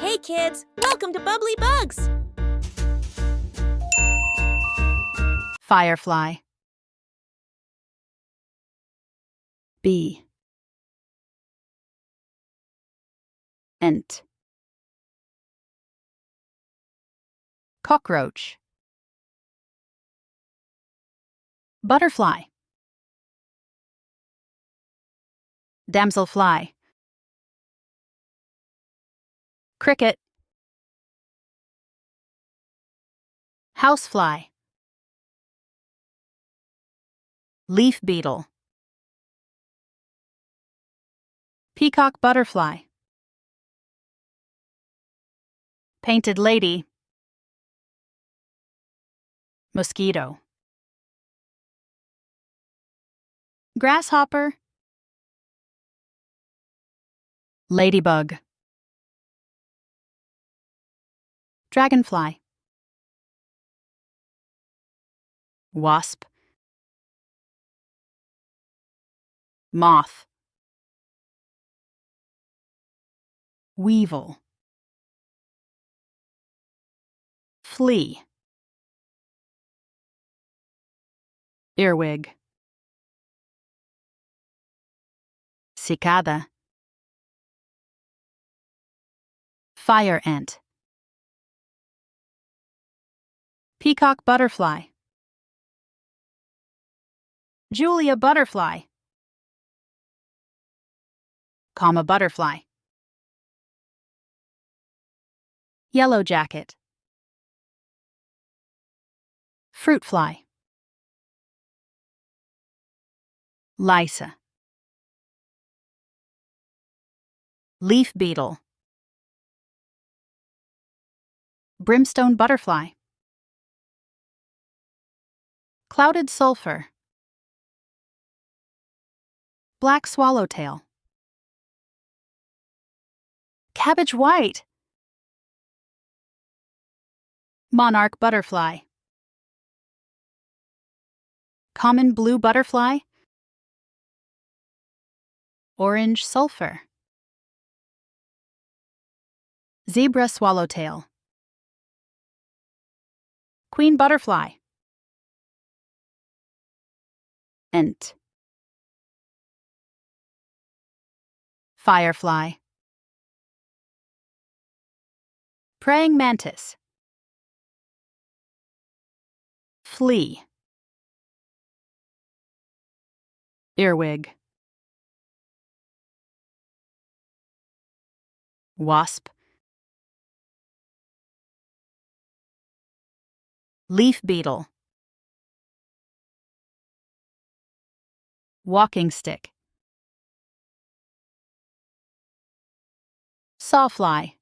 Hey kids, welcome to Bubbly Bugs! Firefly. Bee. Ant. Cockroach. Butterfly. Damselfly. Cricket. Housefly. Leaf beetle. Peacock butterfly. Painted lady. Mosquito. Grasshopper. Ladybug. Dragonfly. Wasp. Moth. Weevil. Flea. Earwig. Cicada. Fire ant. Peacock butterfly. Julia butterfly. Comma butterfly. Yellow jacket. Fruit fly. Lysa. Leaf beetle. Brimstone butterfly. Clouded sulfur. Black swallowtail. Cabbage white. Monarch butterfly. Common blue butterfly. Orange sulfur. Zebra swallowtail. Queen butterfly. Ant. Firefly. Praying mantis. Flea. Earwig. Wasp. Leaf beetle. Walking stick. Sawfly.